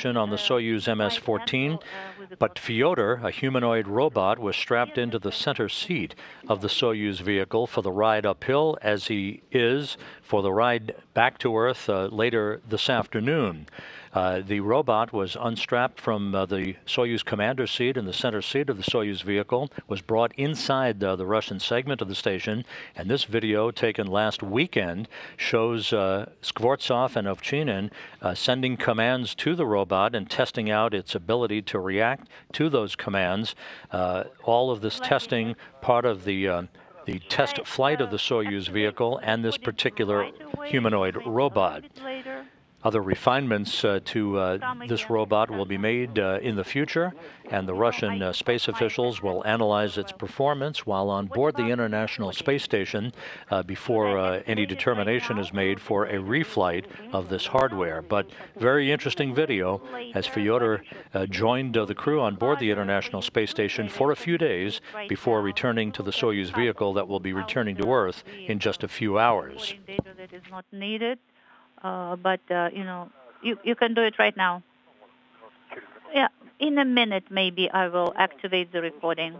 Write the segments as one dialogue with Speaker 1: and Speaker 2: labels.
Speaker 1: mission on the Soyuz MS-14, but Fyodor, a humanoid robot, was strapped into the center seat of the Soyuz vehicle for the ride uphill, as he is for the ride back to Earth later this afternoon. The robot was unstrapped from the Soyuz commander seat in the center seat of the Soyuz vehicle, was brought inside the Russian segment of the station, and this video taken last weekend shows Skvortsov and Ovchinin sending commands to the robot and testing out its ability to react to those commands. All of this testing part of the test flight of the Soyuz vehicle and this particular humanoid robot. Other refinements to this robot will be made in the future, and the Russian space officials will analyze its performance while on board the International Space Station before any determination is made for a reflight of this hardware. But very interesting video as Fyodor joined the crew on board the International Space Station for a few days before returning to the Soyuz vehicle that will be returning to Earth in just a few hours.
Speaker 2: That is not needed. But you can do it right now. Yeah, in a minute maybe I will activate the recording.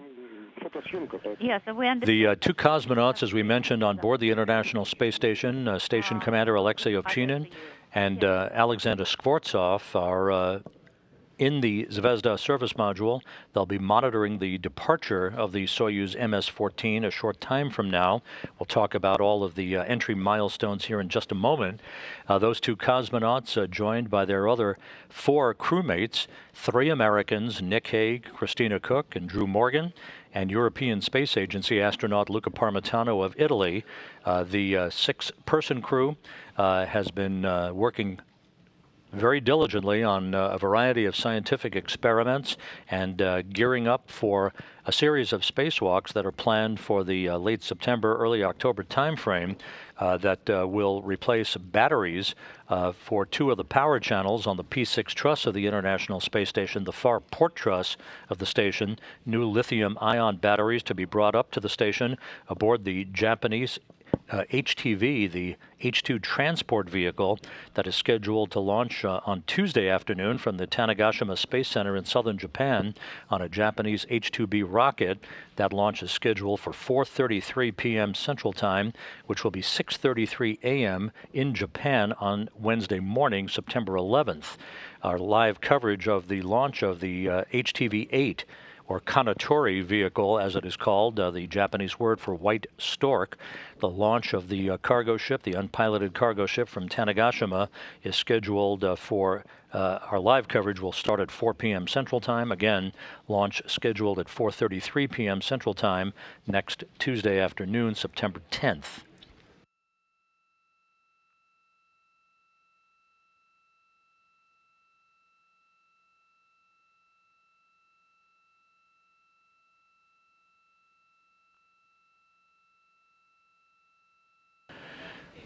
Speaker 2: Yes, we understand.
Speaker 1: The two cosmonauts, as we mentioned, on board the International Space Station, Station Commander Alexei Ovchinin and Alexander Skvortsov, are in the Zvezda service module. They'll be monitoring the departure of the Soyuz MS-14 a short time from now. We'll talk about all of the entry milestones here in just a moment. Those two cosmonauts joined by their other four crewmates, three Americans, Nick Hague, Christina Cook, and Drew Morgan, and European Space Agency astronaut Luca Parmitano of Italy. The six-person crew has been working very diligently on a variety of scientific experiments and gearing up for a series of spacewalks that are planned for the late September, early October timeframe that will replace batteries for two of the power channels on the P6 truss of the International Space Station, the far port truss of the station. New lithium-ion batteries to be brought up to the station aboard the Japanese HTV, the H-2 transport vehicle that is scheduled to launch on Tuesday afternoon from the Tanegashima Space Center in southern Japan on a Japanese H-2B rocket. That launch is scheduled for 4:33 p.m. Central Time, which will be 6:33 a.m. in Japan on Wednesday morning, September 11th. Our live coverage of the launch of the HTV-8, or Kanatori vehicle, as it is called, the Japanese word for white stork. The launch of the cargo ship, the unpiloted cargo ship from Tanegashima, is scheduled for, our live coverage will start at 4 p.m. Central Time. Again, launch scheduled at 4:33 p.m. Central Time next Tuesday afternoon, September 10th.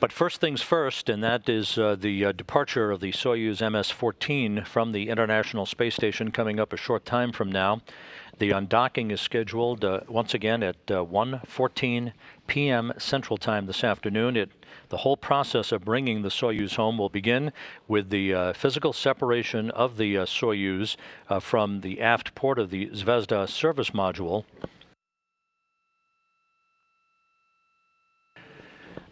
Speaker 1: But first things first, and that is the departure of the Soyuz MS-14 from the International Space Station coming up a short time from now. The undocking is scheduled once again at 1:14 p.m. Central Time this afternoon. The whole process of bringing the Soyuz home will begin with the physical separation of the Soyuz from the aft port of the Zvezda service module.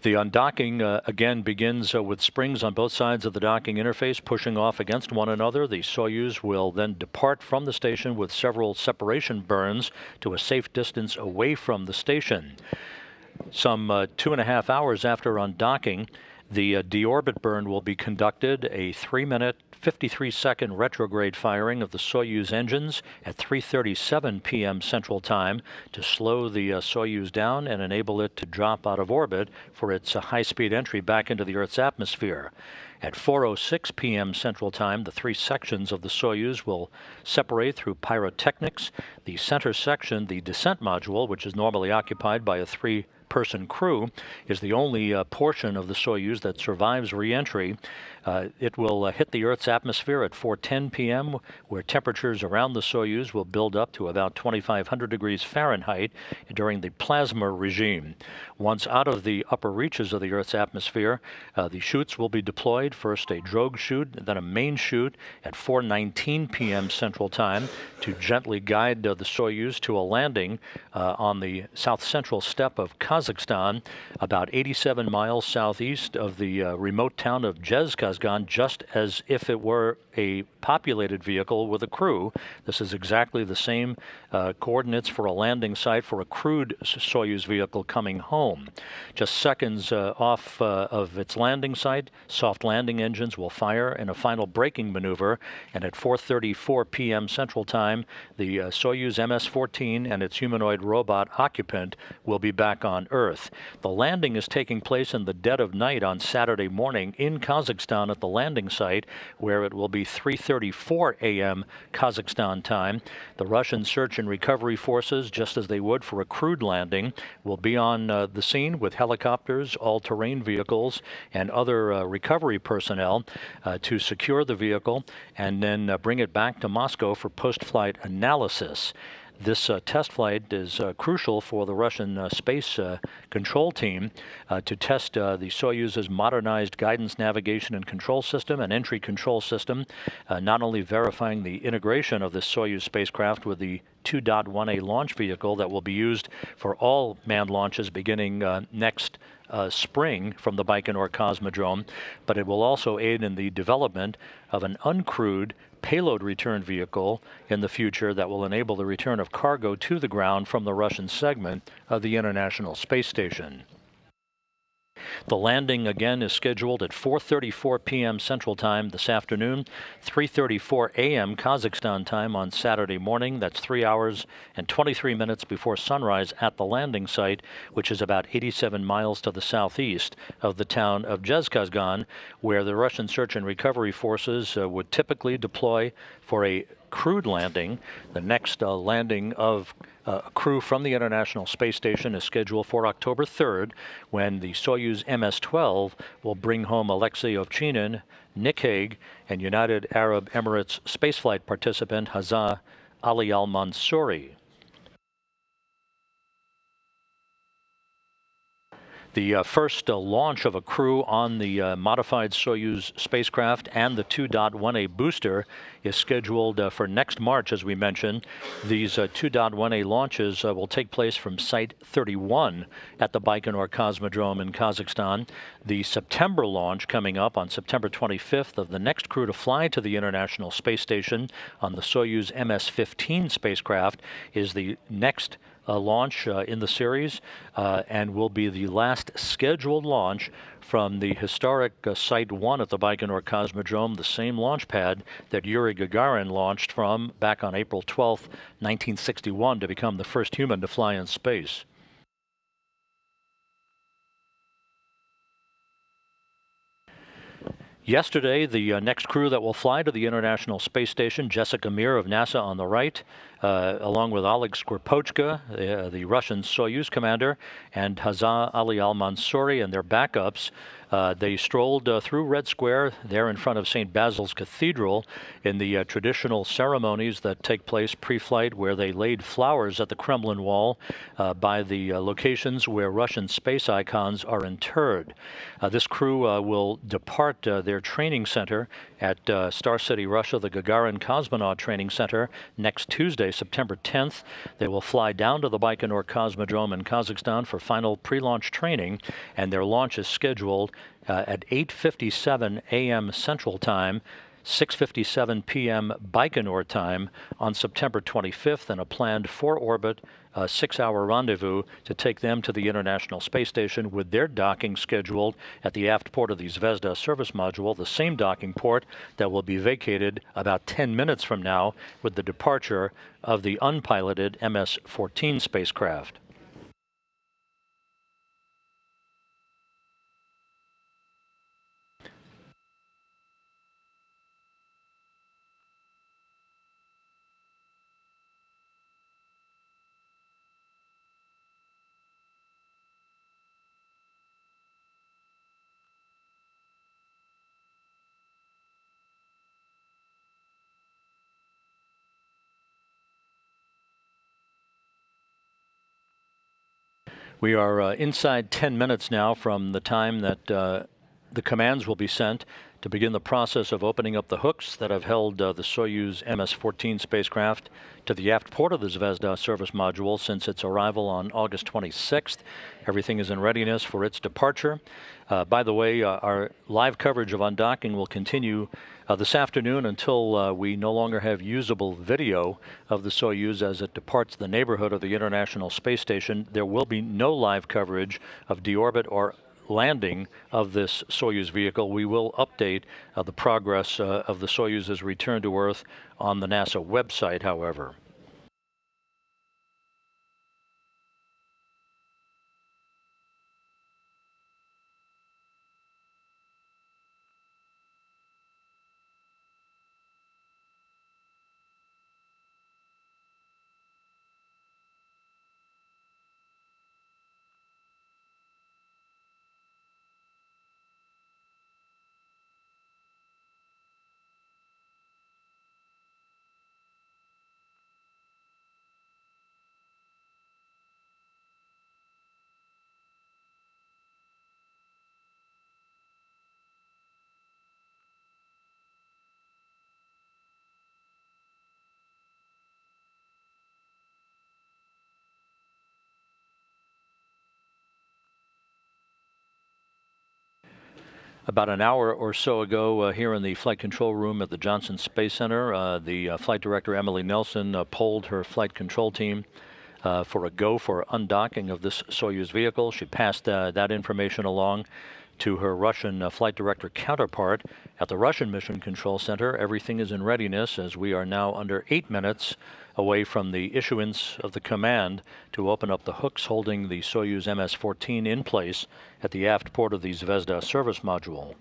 Speaker 1: The undocking, again, begins with springs on both sides of the docking interface pushing off against one another. The Soyuz will then depart from the station with several separation burns to a safe distance away from the station. Some 2.5 hours after undocking, the deorbit burn will be conducted, a 3-minute, 53-second retrograde firing of the Soyuz engines at 3:37 p.m. Central Time to slow the Soyuz down and enable it to drop out of orbit for its high-speed entry back into the Earth's atmosphere. At 4:06 p.m. Central Time, the three sections of the Soyuz will separate through pyrotechnics. The center section, the descent module, which is normally occupied by a three-person crew, is the only portion of the Soyuz that survives re-entry. It will hit the Earth's atmosphere at 4:10 p.m., where temperatures around the Soyuz will build up to about 2,500 degrees Fahrenheit during the plasma regime. Once out of the upper reaches of the Earth's atmosphere, the chutes will be deployed. First a drogue chute, then a main chute at 4:19 p.m. Central Time to gently guide the Soyuz to a landing on the south-central steppe of Kazakhstan, about 87 miles southeast of the remote town of Zhezkazgan, just as if it were a populated vehicle with a crew. This is exactly the same coordinates for a landing site for a crewed Soyuz vehicle coming home. Just seconds off of its landing site, soft landing engines will fire in a final braking maneuver, and at 4:34 p.m. Central Time, the Soyuz MS-14 and its humanoid robot occupant will be back on Earth. The landing is taking place in the dead of night on Saturday morning in Kazakhstan at the landing site, where it will be 3:34 a.m. Kazakhstan time. The Russian search and recovery forces, just as they would for a crewed landing, will be on the scene with helicopters, all-terrain vehicles, and other recovery personnel to secure the vehicle and then bring it back to Moscow for post-flight analysis. This test flight is crucial for the Russian space control team to test the Soyuz's modernized guidance, navigation, and control system and entry control system, not only verifying the integration of this Soyuz spacecraft with the 2.1A launch vehicle that will be used for all manned launches beginning next spring from the Baikonur Cosmodrome, but it will also aid in the development of an uncrewed payload return vehicle in the future that will enable the return of cargo to the ground from the Russian segment of the International Space Station. The landing again is scheduled at 4:34 p.m. Central Time this afternoon, 3:34 a.m. Kazakhstan time on Saturday morning. That's 3 hours and 23 minutes before sunrise at the landing site, which is about 87 miles to the southeast of the town of Zhezkazgan, where the Russian search and recovery forces would typically deploy for a crewed landing. The next landing of a crew from the International Space Station is scheduled for October 3rd, when the Soyuz MS-12 will bring home Alexei Ovchinin, Nick Hague, and United Arab Emirates spaceflight participant Hazza Ali Al-Mansouri. The first launch of a crew on the modified Soyuz spacecraft and the 2.1A booster is scheduled for next March, as we mentioned. These 2.1A launches will take place from Site 31 at the Baikonur Cosmodrome in Kazakhstan. The September launch coming up on September 25th of the next crew to fly to the International Space Station on the Soyuz MS-15 spacecraft is the next launch in the series and will be the last scheduled launch from the historic Site 1 at the Baikonur Cosmodrome, the same launch pad that Yuri Gagarin launched from back on April 12, 1961, to become the first human to fly in space. Yesterday, the next crew that will fly to the International Space Station, Jessica Meir of NASA on the right, along with Oleg Skvorpochka, the Russian Soyuz commander, and Hazza Ali Al-Mansouri and their backups. They strolled through Red Square there in front of St. Basil's Cathedral in the traditional ceremonies that take place pre-flight, where they laid flowers at the Kremlin wall by the locations where Russian space icons are interred. This crew will depart their training center at Star City, Russia, the Gagarin Cosmonaut Training Center, next Tuesday, September 10th. They will fly down to the Baikonur Cosmodrome in Kazakhstan for final pre-launch training, and their launch is scheduled at 8:57 a.m. Central Time, 6:57 p.m. Baikonur time on September 25th, and a planned 4-orbit 6-hour rendezvous to take them to the International Space Station, with their docking scheduled at the aft port of the Zvezda service module, the same docking port that will be vacated about 10 minutes from now with the departure of the unpiloted MS-14 spacecraft. We are inside 10 minutes now from the time that the commands will be sent to begin the process of opening up the hooks that have held the Soyuz MS-14 spacecraft to the aft port of the Zvezda service module since its arrival on August 26th. Everything is in readiness for its departure. By the way, our live coverage of undocking will continue this afternoon until we no longer have usable video of the Soyuz as it departs the neighborhood of the International Space Station. There will be no live coverage of deorbit or landing of this Soyuz vehicle. We will update the progress of the Soyuz's return to Earth on the NASA website, however. About an hour or so ago, here in the flight control room at the Johnson Space Center, the flight director, Emily Nelson, polled her flight control team for a go for undocking of this Soyuz vehicle. She passed that information along to her Russian flight director counterpart at the Russian Mission Control Center. Everything is in readiness as we are now under 8 minutes away from the issuance of the command to open up the hooks holding the Soyuz MS-14 in place at the aft port of the Zvezda service module.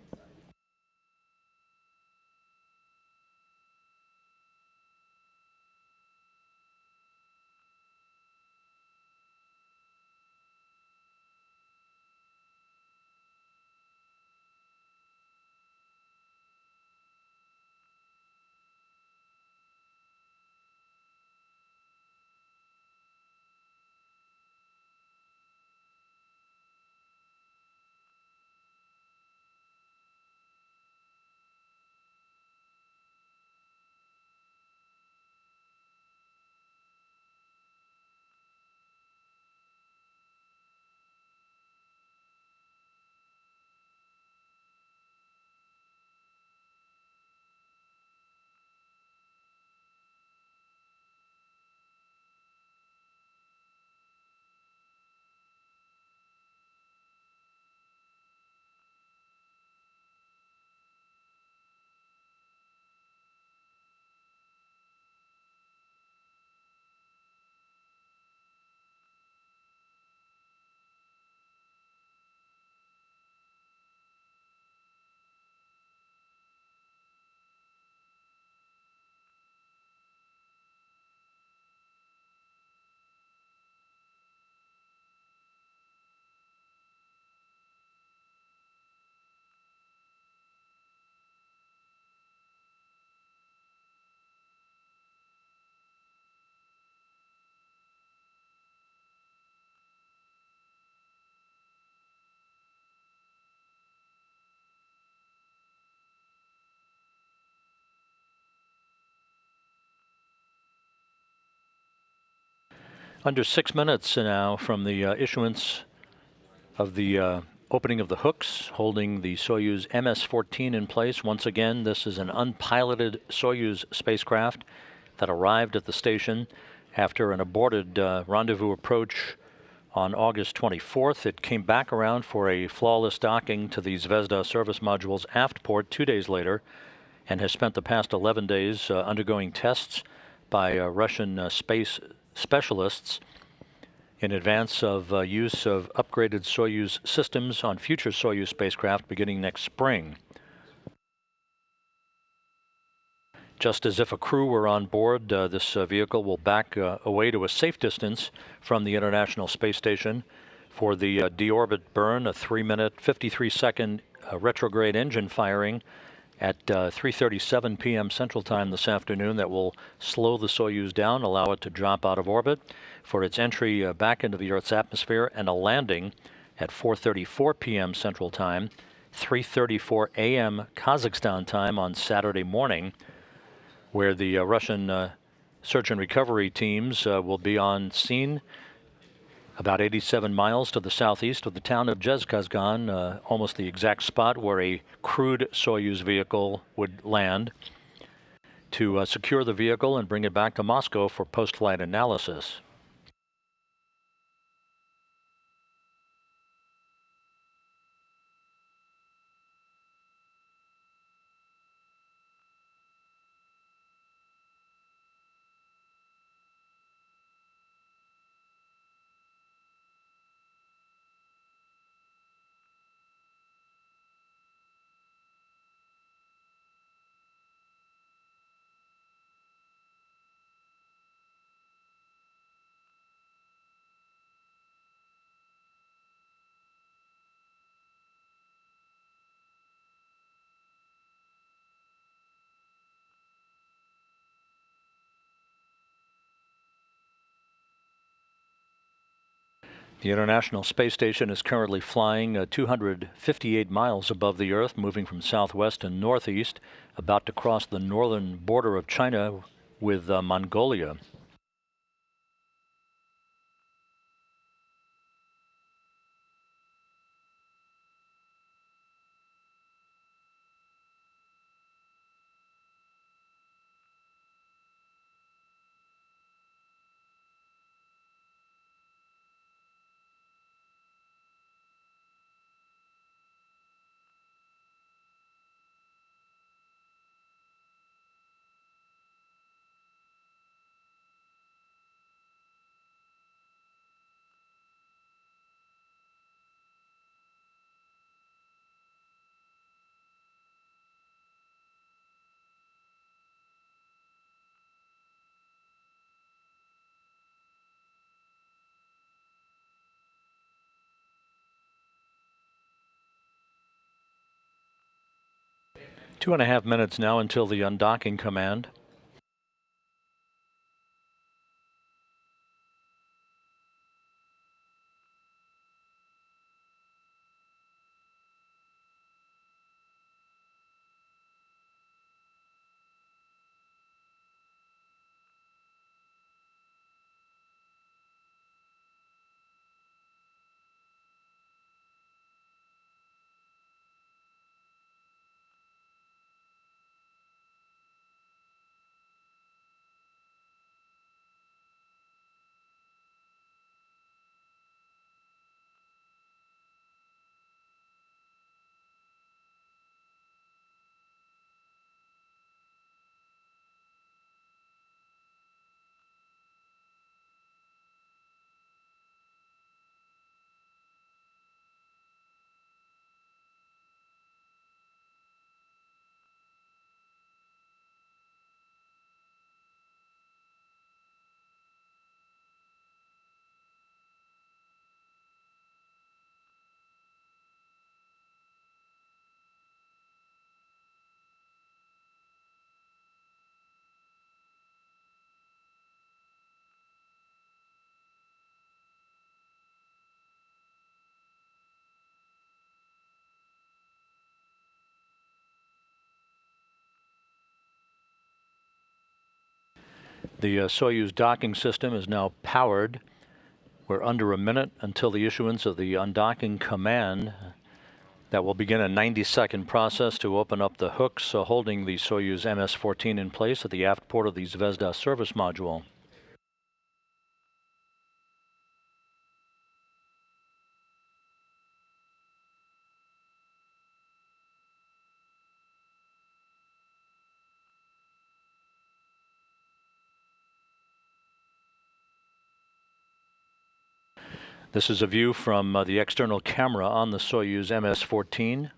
Speaker 1: Under 6 minutes now from the issuance of the opening of the hooks holding the Soyuz MS-14 in place. Once again, this is an unpiloted Soyuz spacecraft that arrived at the station after an aborted rendezvous approach on August 24th. It came back around for a flawless docking to the Zvezda service module's aft port 2 days later and has spent the past 11 days undergoing tests by Russian space specialists in advance of use of upgraded Soyuz systems on future Soyuz spacecraft beginning next spring. Just as if a crew were on board, this vehicle will back away to a safe distance from the International Space Station for the deorbit burn, a 3-minute, 53-second retrograde engine firing at 3:37 p.m. Central Time this afternoon that will slow the Soyuz down, allow it to drop out of orbit for its entry back into the Earth's atmosphere, and a landing at 4:34 p.m. Central Time, 3:34 a.m. Kazakhstan time on Saturday morning, where the Russian search and recovery teams will be on scene about 87 miles to the southeast of the town of Zhezkazgan, almost the exact spot where a crewed Soyuz vehicle would land, to secure the vehicle and bring it back to Moscow for post-flight analysis. The International Space Station is currently flying 258 miles above the Earth, moving from southwest to northeast, about to cross the northern border of China with Mongolia. Two and a half minutes now until the undocking command. The Soyuz docking system is now powered. We're under a minute until the issuance of the undocking command. That will begin a 90-second process to open up the hooks holding the Soyuz MS-14 in place at the aft port of the Zvezda service module. This is a view from the external camera on the Soyuz MS-14.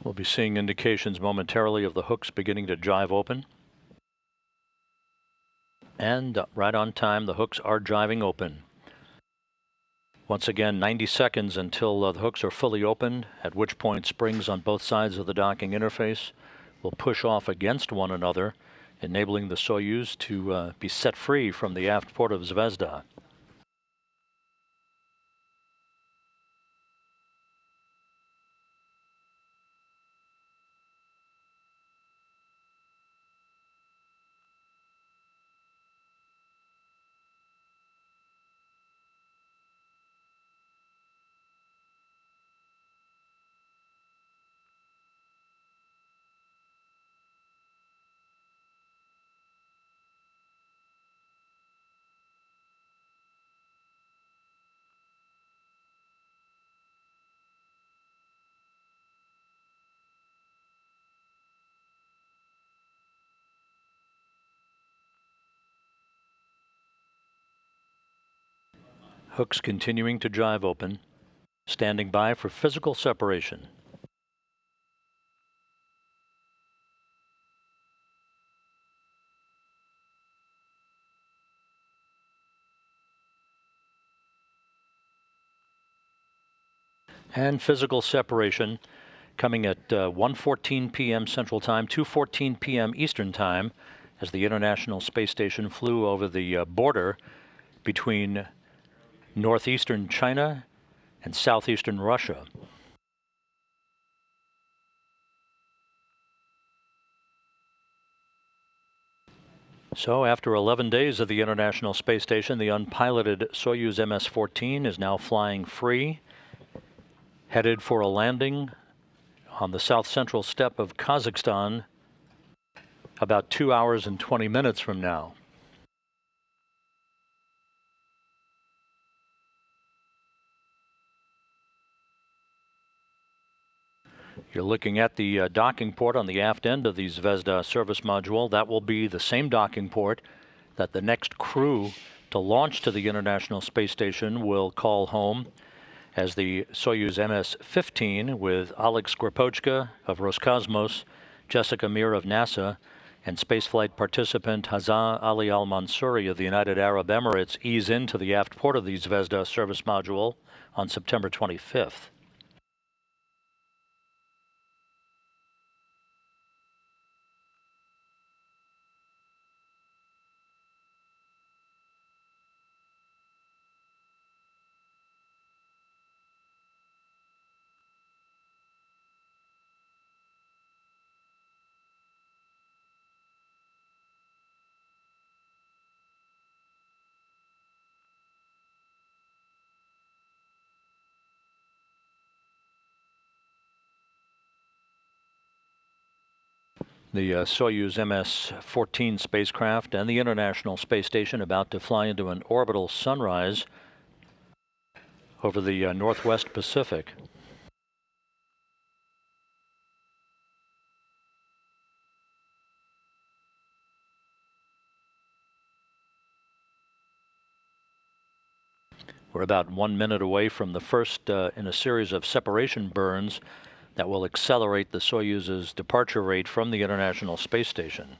Speaker 1: We'll be seeing indications momentarily of the hooks beginning to jive open. And right on time, the hooks are jiving open. Once again, 90 seconds until the hooks are fully open, at which point springs on both sides of the docking interface will push off against one another, enabling the Soyuz to be set free from the aft port of Zvezda. Hooks continuing to jive open, standing by for physical separation. And physical separation coming at 1:14 p.m. Central Time, 2:14 p.m. Eastern Time, as the International Space Station flew over the border between northeastern China and southeastern Russia. So after 11 days of the International Space Station, the unpiloted Soyuz MS-14 is now flying free, headed for a landing on the south central steppe of Kazakhstan about 2 hours and 20 minutes from now. You're looking at the docking port on the aft end of the Zvezda service module. That will be the same docking port that the next crew to launch to the International Space Station will call home, as the Soyuz MS-15 with Oleg Skripochka of Roscosmos, Jessica Meir of NASA, and spaceflight participant Hazza Ali Al-Mansouri of the United Arab Emirates ease into the aft port of the Zvezda service module on September 25th. The Soyuz MS-14 spacecraft and the International Space Station about to fly into an orbital sunrise over the Northwest Pacific. We're about 1 minute away from the first in a series of separation burns that will accelerate the Soyuz's departure rate from the International Space Station.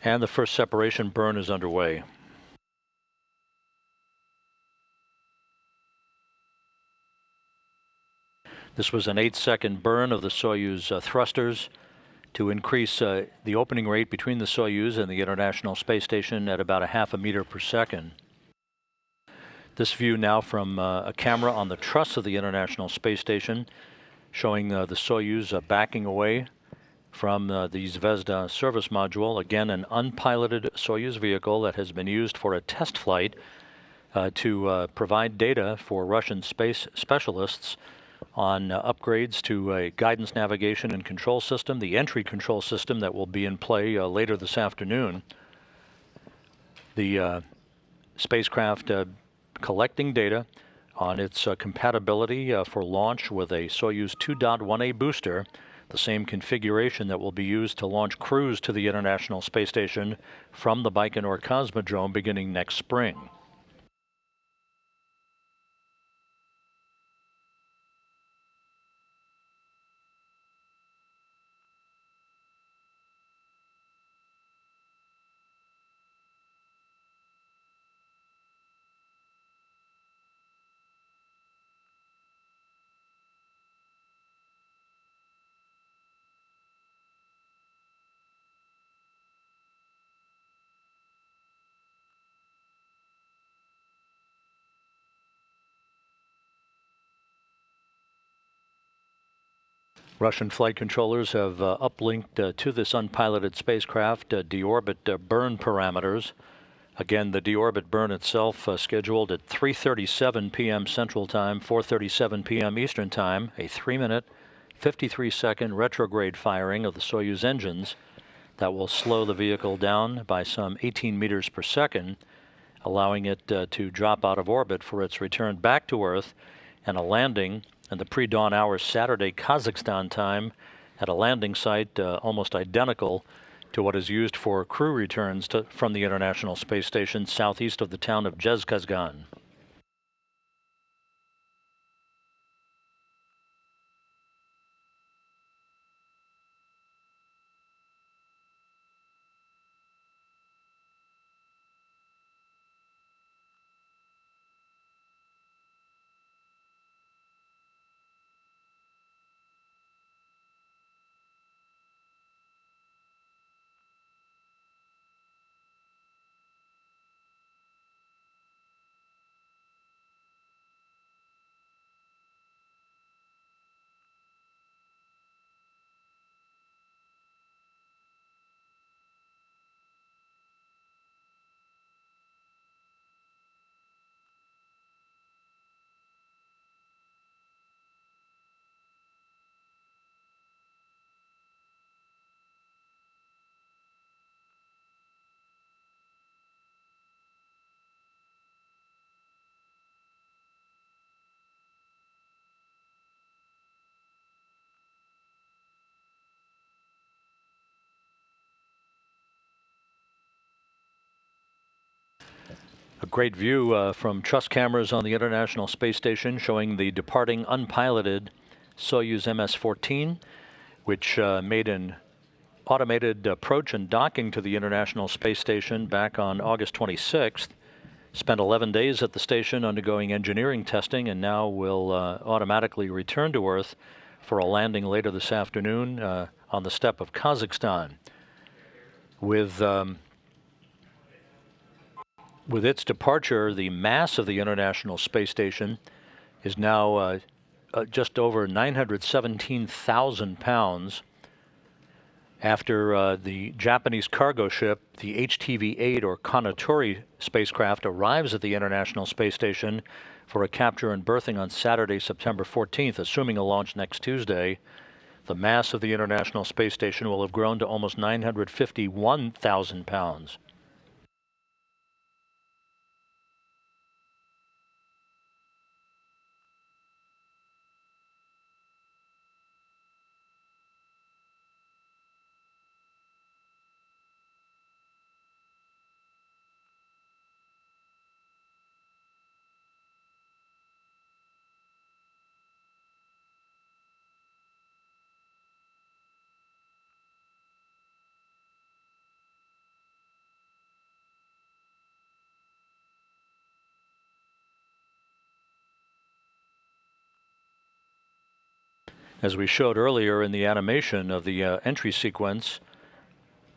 Speaker 1: And the first separation burn is underway. This was an 8-second burn of the Soyuz thrusters to increase the opening rate between the Soyuz and the International Space Station at about 0.5 meter per second. This view now from a camera on the truss of the International Space Station, showing the Soyuz backing away from the Zvezda service module, again an unpiloted Soyuz vehicle that has been used for a test flight to provide data for Russian space specialists on upgrades to a guidance, navigation, and control system, the entry control system that will be in play later this afternoon. The spacecraft collecting data on its compatibility for launch with a Soyuz 2.1A booster, the same configuration that will be used to launch crews to the International Space Station from the Baikonur Cosmodrome beginning next spring. Russian flight controllers have uplinked to this unpiloted spacecraft deorbit burn parameters. Again, the deorbit burn itself scheduled at 3:37 p.m. Central Time, 4:37 p.m. Eastern Time, a 3-minute, 53-second retrograde firing of the Soyuz engines that will slow the vehicle down by some 18 meters per second, allowing it to drop out of orbit for its return back to Earth and a landing in the pre-dawn hours Saturday Kazakhstan time at a landing site almost identical to what is used for crew returns from the International Space Station southeast of the town of Zhezkazgan. A great view from truss cameras on the International Space Station showing the departing unpiloted Soyuz MS-14, which made an automated approach and docking to the International Space Station back on August 26th. Spent 11 days at the station undergoing engineering testing and now will automatically return to Earth for a landing later this afternoon on the steppe of Kazakhstan. With its departure, the mass of the International Space Station is now just over 917,000 pounds after the Japanese cargo ship, the HTV-8 or Kanatori spacecraft, arrives at the International Space Station for a capture and berthing on Saturday, September 14th, assuming a launch next Tuesday. The mass of the International Space Station will have grown to almost 951,000 pounds. As we showed earlier in the animation of the entry sequence,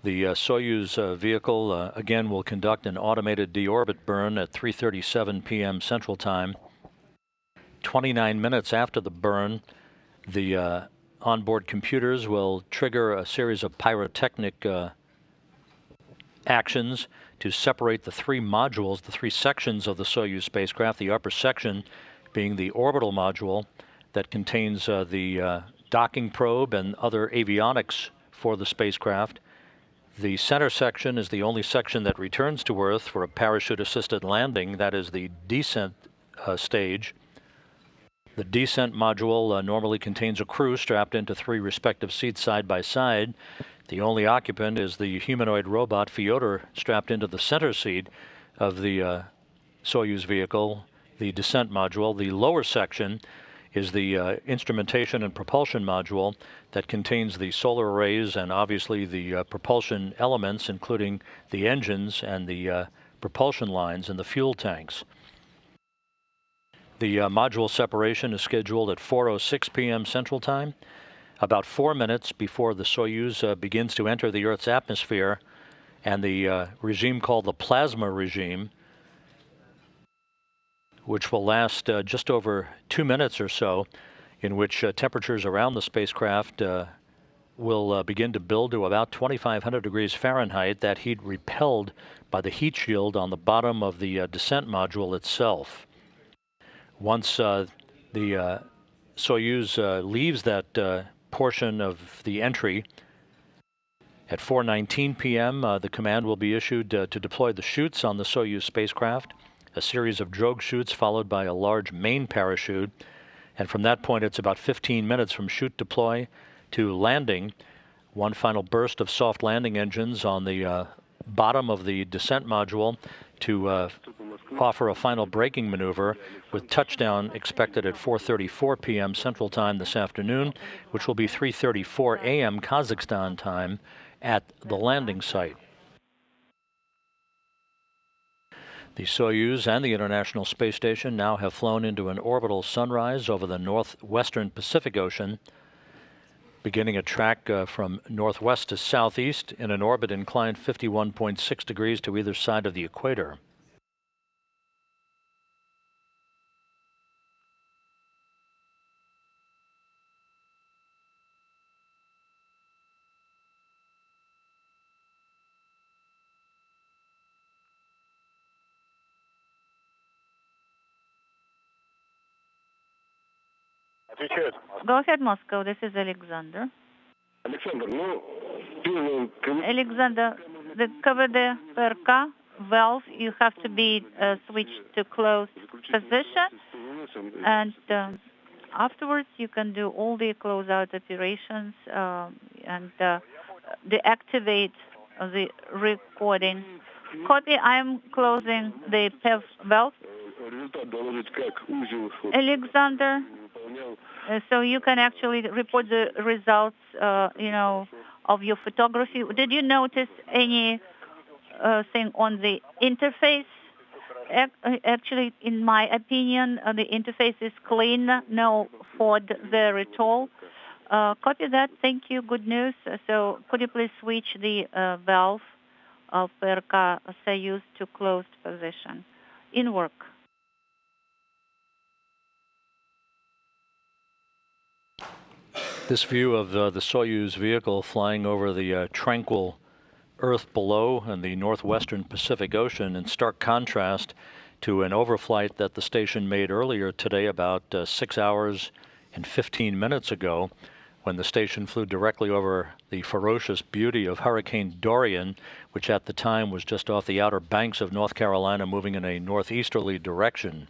Speaker 1: the Soyuz vehicle again will conduct an automated deorbit burn at 3:37 p.m. Central Time. 29 minutes after the burn, the onboard computers will trigger a series of pyrotechnic actions to separate the three modules, the three sections of the Soyuz spacecraft, the upper section being the orbital module that contains the docking probe and other avionics for the spacecraft. The center section is the only section that returns to Earth for a parachute-assisted landing. That is the descent stage. The descent module normally contains a crew strapped into three respective seats side by side. The only occupant is the humanoid robot Fyodor strapped into the center seat of the Soyuz vehicle, the descent module. The lower section is the instrumentation and propulsion module that contains the solar arrays and obviously the propulsion elements, including the engines and the propulsion lines and the fuel tanks. The module separation is scheduled at 4:06 p.m. Central Time, about 4 minutes before the Soyuz begins to enter the Earth's atmosphere, and the regime called the plasma regime, which will last just over 2 minutes or so, in which temperatures around the spacecraft will begin to build to about 2,500 degrees Fahrenheit, that heat repelled by the heat shield on the bottom of the descent module itself. Once the Soyuz leaves that portion of the entry at 4:19 p.m., the command will be issued to deploy the chutes on the Soyuz spacecraft, a series of drogue chutes followed by a large main parachute. And from that point, it's about 15 minutes from chute deploy to landing. One final burst of soft landing engines on the bottom of the descent module to offer a final braking maneuver, with touchdown expected at 4:34 p.m. Central Time this afternoon, which will be 3:34 a.m. Kazakhstan time at the landing site. The Soyuz and the International Space Station now have flown into an orbital sunrise over the northwestern Pacific Ocean, beginning a track from northwest to southeast in an orbit inclined 51.6 degrees to either side of the equator.
Speaker 2: Go ahead, Moscow. This is Alexander. Alexander, the cover the PRK valve, you have to be switched to closed position, and afterwards you can do all the closeout operations and deactivate the recording. Copy, I'm closing the PEV valve. Alexander, so you can actually report the results, of your photography. Did you notice any thing on the interface? Actually, in my opinion, the interface is clean, no fault there at all. Copy that. Thank you. Good news. So could you please switch the valve of PRK Soyuz to closed position? In work.
Speaker 1: This view of the Soyuz vehicle flying over the tranquil Earth below and the northwestern Pacific Ocean, in stark contrast to an overflight that the station made earlier today, about 6 hours and 15 minutes ago, when the station flew directly over the ferocious beauty of Hurricane Dorian, which at the time was just off the outer banks of North Carolina, moving in a northeasterly direction.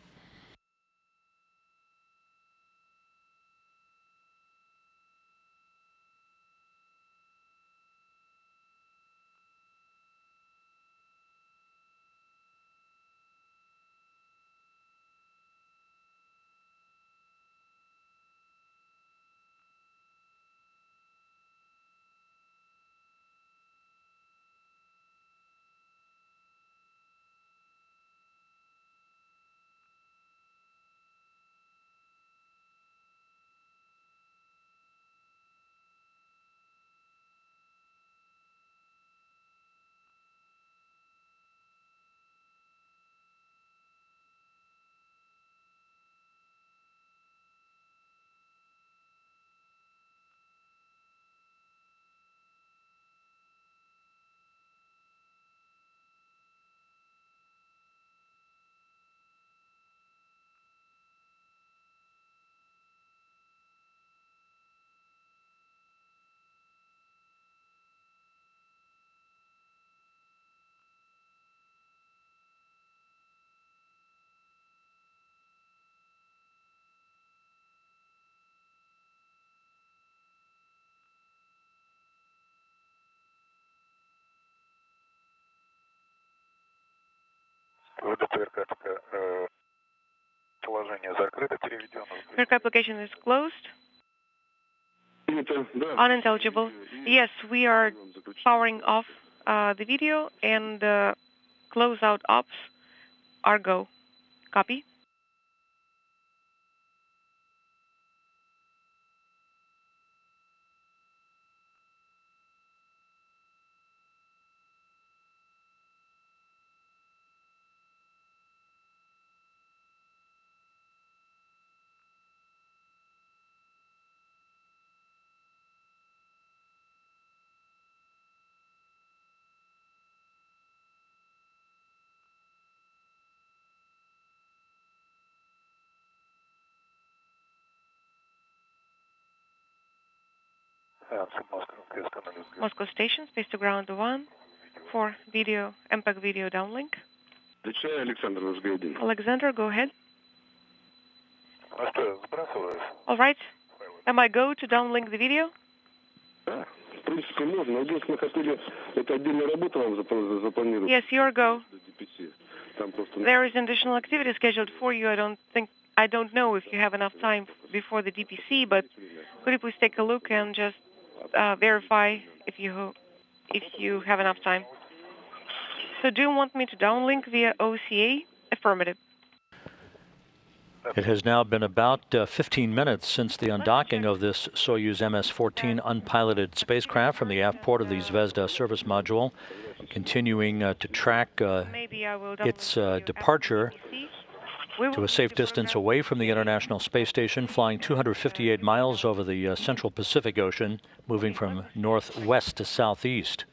Speaker 3: Your application is closed. Unintelligible. Yes, we are powering off the video and closeout ops are go. Copy. Moscow Station, space to ground 1 for video, MPEG video downlink. Alexander, go ahead. All right. Am I go to downlink the video? Yes, your go. There is additional activity scheduled for you. I don't know if you have enough time before the DPC, but could you please take a look and just verify if you have enough time? So do you want me to downlink via OCA? Affirmative.
Speaker 1: It has now been about 15 minutes since the undocking of this Soyuz MS-14 unpiloted spacecraft from the aft port of the Zvezda service module, continuing to track its departure to a safe distance away from the International Space Station, flying 258 miles over the Central Pacific Ocean, moving from northwest to southeast.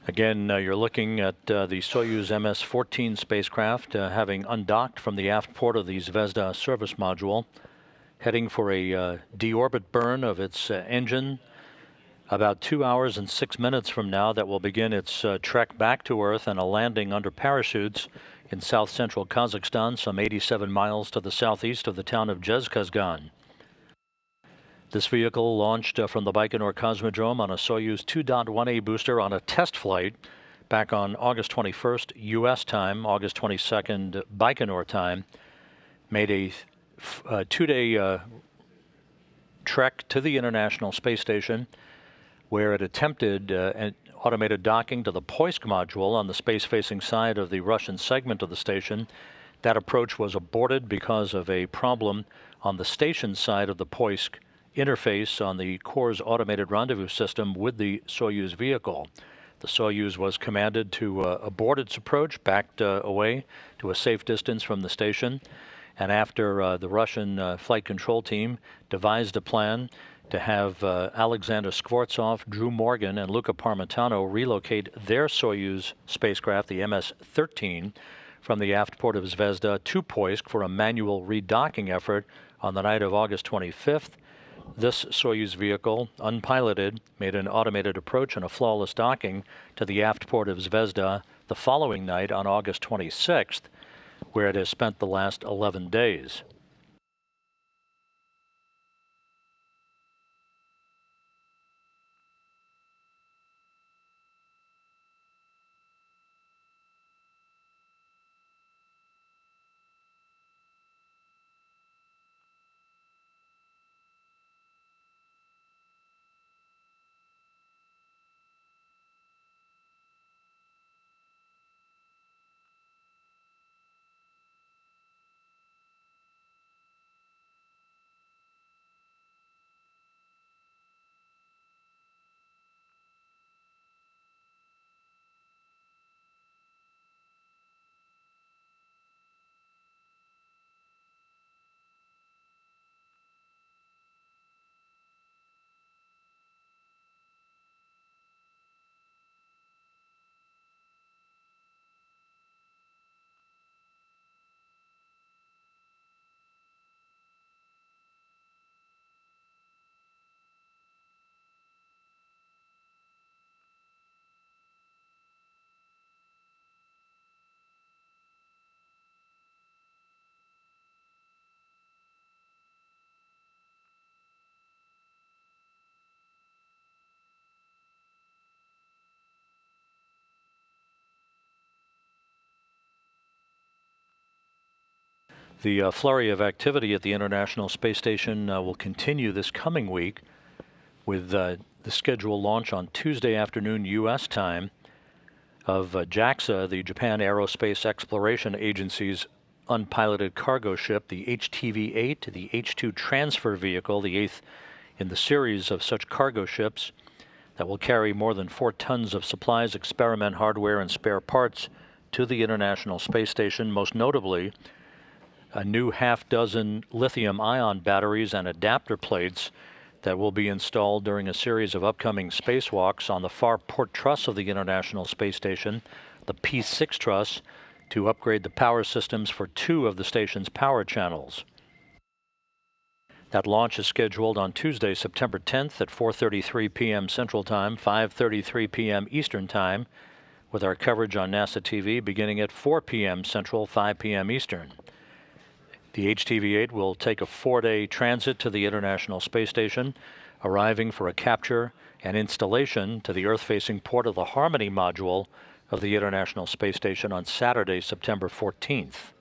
Speaker 1: Again, you're looking at the Soyuz MS-14 spacecraft having undocked from the aft port of the Zvezda service module, heading for a deorbit burn of its engine about 2 hours and 6 minutes from now. That will begin its trek back to Earth and a landing under parachutes in south-central Kazakhstan, some 87 miles to the southeast of the town of Zhezkazgan. This vehicle launched from the Baikonur Cosmodrome on a Soyuz 2.1A booster on a test flight back on August 21st, U.S. time, August 22nd, Baikonur time, made a 2-day trek to the International Space Station, where it attempted an automated docking to the Poisk module on the space-facing side of the Russian segment of the station. That approach was aborted because of a problem on the station side of the Poisk interface on the Corps' automated rendezvous system with the Soyuz vehicle. The Soyuz was commanded to abort its approach, backed away to a safe distance from the station, and after the Russian flight control team devised a plan to have Alexander Skvortsov, Drew Morgan, and Luca Parmitano relocate their Soyuz spacecraft, the MS-13, from the aft port of Zvezda to Poisk for a manual redocking effort on the night of August 25th. This Soyuz vehicle, unpiloted, made an automated approach and a flawless docking to the aft port of Zvezda the following night on August 26th, where it has spent the last 11 days. The flurry of activity at the International Space Station will continue this coming week with the scheduled launch on Tuesday afternoon U.S. time of JAXA, the Japan Aerospace Exploration Agency's unpiloted cargo ship, the HTV-8, the H-2 transfer vehicle, the eighth in the series of such cargo ships that will carry more than 4 tons of supplies, experiment hardware, and spare parts to the International Space Station, most notably a new half-dozen lithium-ion batteries and adapter plates that will be installed during a series of upcoming spacewalks on the far port truss of the International Space Station, the P6 truss, to upgrade the power systems for 2 of the station's power channels. That launch is scheduled on Tuesday, September 10th at 4:33 p.m. Central Time, 5:33 p.m. Eastern Time, with our coverage on NASA TV beginning at 4 p.m. Central, 5 p.m. Eastern. The HTV-8 will take a 4-day transit to the International Space Station, arriving for a capture and installation to the Earth-facing port of the Harmony module of the International Space Station on Saturday, September 14th.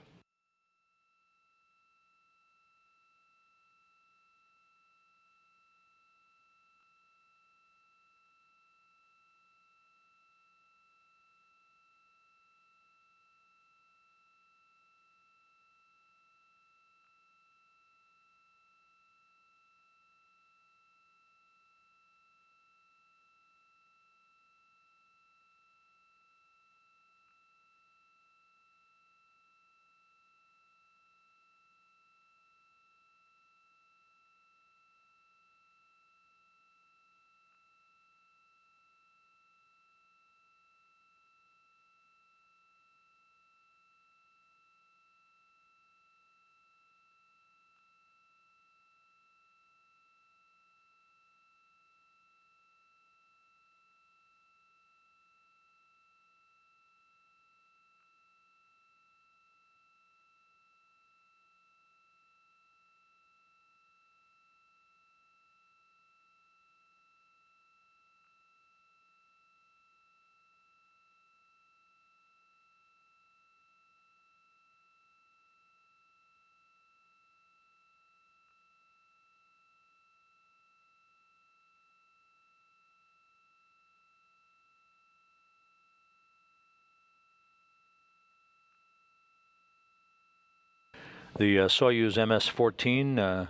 Speaker 1: The Soyuz MS-14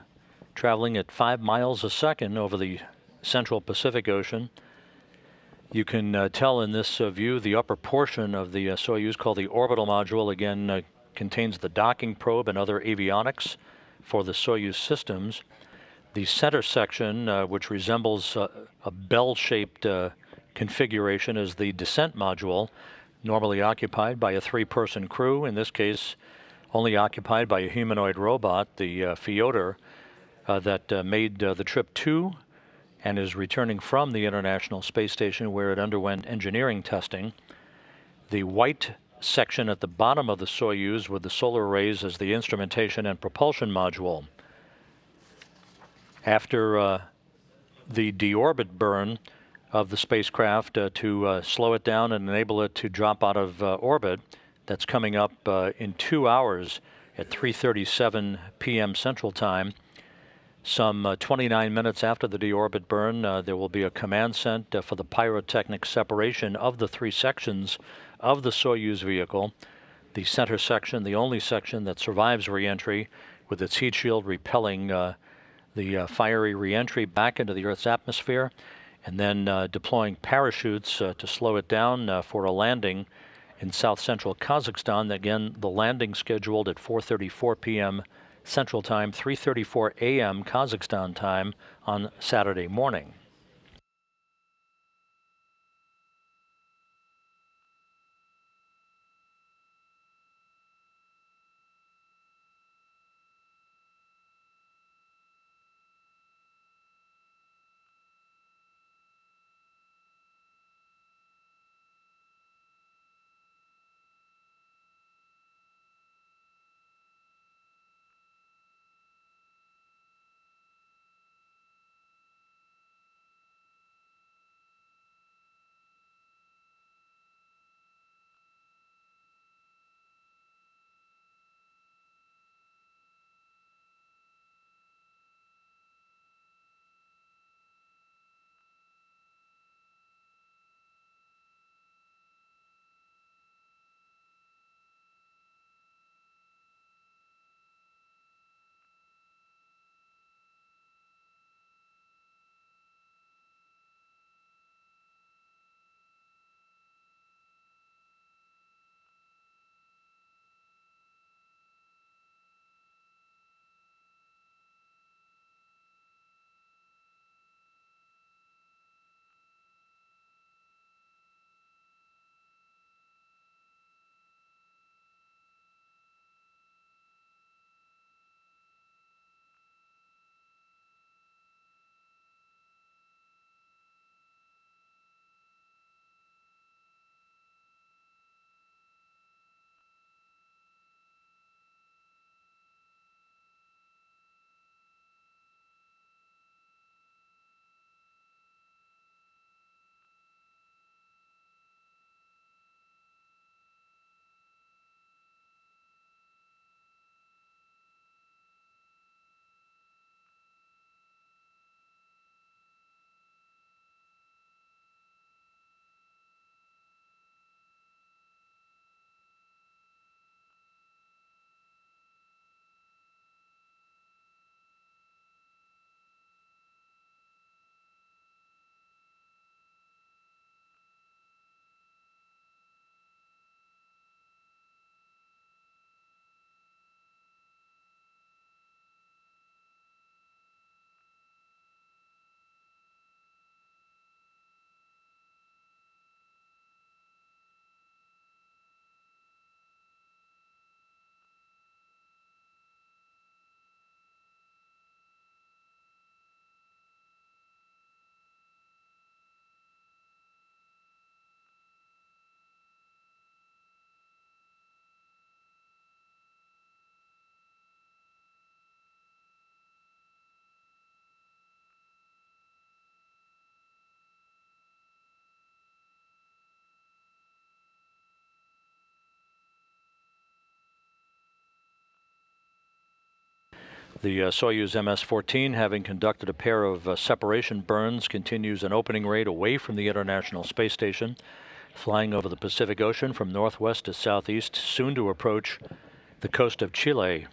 Speaker 1: traveling at 5 miles a second over the central Pacific Ocean. You can tell in this view the upper portion of the Soyuz, called the orbital module, again contains the docking probe and other avionics for the Soyuz systems. The center section, which resembles a bell-shaped configuration, is the descent module, normally occupied by a 3-person crew, in this case only occupied by a humanoid robot, the Fyodor, that made the trip to and is returning from the International Space Station, where it underwent engineering testing. The white section at the bottom of the Soyuz with the solar arrays as the instrumentation and propulsion module. After the deorbit burn of the spacecraft to slow it down and enable it to drop out of orbit, that's coming up in 2 hours at 3:37 p.m. Central Time. Some 29 minutes after the deorbit burn, there will be a command sent for the pyrotechnic separation of the 3 sections of the Soyuz vehicle. The center section, the only section that survives reentry, with its heat shield repelling the fiery reentry back into the Earth's atmosphere, and then deploying parachutes to slow it down for a landing in south-central Kazakhstan. Again, the landing scheduled at 4:34 p.m. Central Time, 3:34 a.m. Kazakhstan time on Saturday morning. The Soyuz MS-14, having conducted a pair of separation burns, continues an opening rate away from the International Space Station, flying over the Pacific Ocean from northwest to southeast, soon to approach the coast of Chile.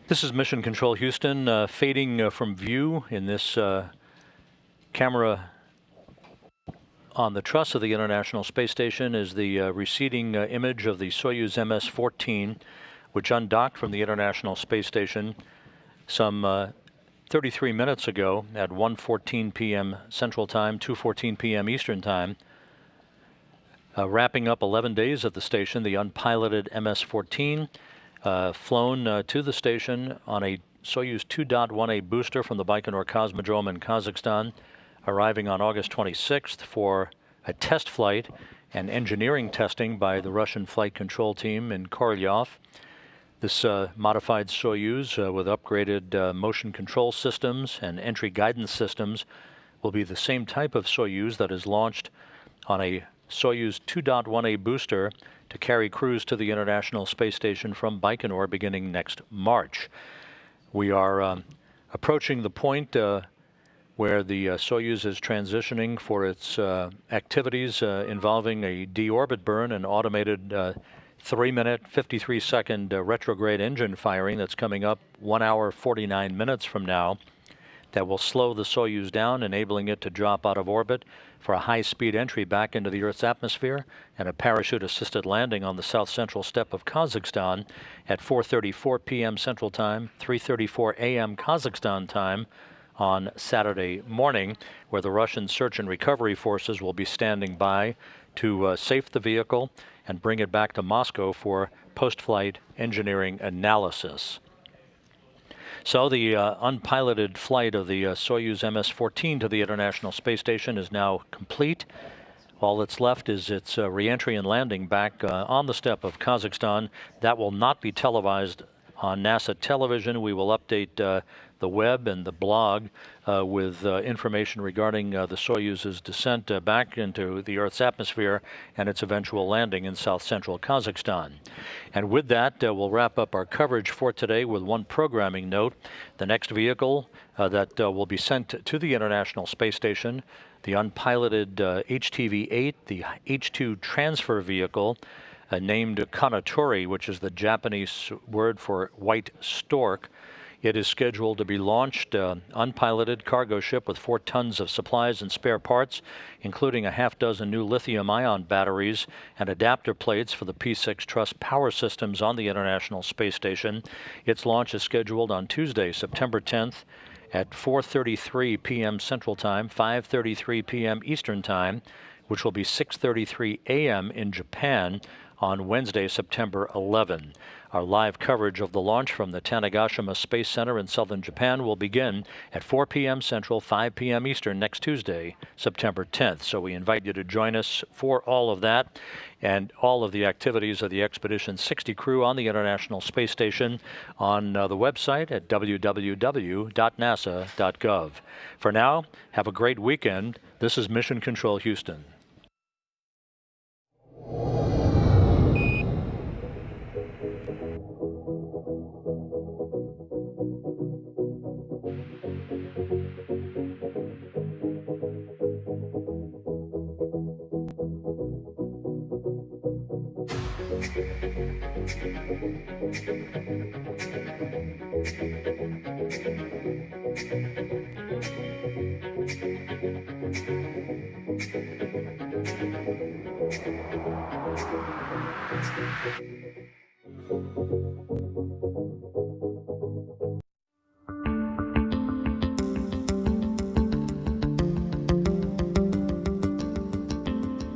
Speaker 1: This is Mission Control Houston, fading from view in this camera on the truss of the International Space Station is the receding image of the Soyuz MS-14, which undocked from the International Space Station some 33 minutes ago at 1:14 p.m. Central Time, 2:14 p.m. Eastern Time. Wrapping up 11 days at the station, the unpiloted MS-14 flown to the station on a Soyuz 2.1A booster from the Baikonur Cosmodrome in Kazakhstan, arriving on August 26th for a test flight and engineering testing by the Russian flight control team in Korolyov. This modified Soyuz with upgraded motion control systems and entry guidance systems will be the same type of Soyuz that is launched on a Soyuz 2.1A booster to carry crews to the International Space Station from Baikonur beginning next March. We are approaching the point where the Soyuz is transitioning for its activities involving a deorbit burn and automated 3-minute, 53-second retrograde engine firing that's coming up 1 hour, 49 minutes from now. That will slow the Soyuz down, enabling it to drop out of orbit for a high-speed entry back into the Earth's atmosphere and a parachute-assisted landing on the south-central steppe of Kazakhstan at 4:34 p.m. Central Time, 3:34 a.m. Kazakhstan time on Saturday morning, where the Russian search and recovery forces will be standing by to safe the vehicle and bring it back to Moscow for post-flight engineering analysis. So the unpiloted flight of the Soyuz MS-14 to the International Space Station is now complete. All that's left is its re-entry and landing back on the steppe of Kazakhstan. That will not be televised on NASA television. We will update the web and the blog with information regarding the Soyuz's descent back into the Earth's atmosphere and its eventual landing in south-central Kazakhstan. And with that, we'll wrap up our coverage for today with one programming note. The next vehicle that will be sent to the International Space Station, the unpiloted HTV-8, the H-2 transfer vehicle, named Kanatori, which is the Japanese word for white stork. It is scheduled to be launched unpiloted cargo ship with 4 tons of supplies and spare parts, including a half dozen new lithium-ion batteries and adapter plates for the P-6 truss power systems on the International Space Station. Its launch is scheduled on Tuesday, September 10th at 4:33 p.m. Central Time, 5:33 p.m. Eastern Time, which will be 6:33 a.m. in Japan on Wednesday, September 11. Our live coverage of the launch from the Tanegashima Space Center in southern Japan will begin at 4 p.m. Central, 5 p.m. Eastern next Tuesday, September 10th. So we invite you to join us for all of that and all of the activities of the Expedition 60 crew on the International Space Station on the website at www.nasa.gov. For now, have a great weekend. This is Mission Control Houston.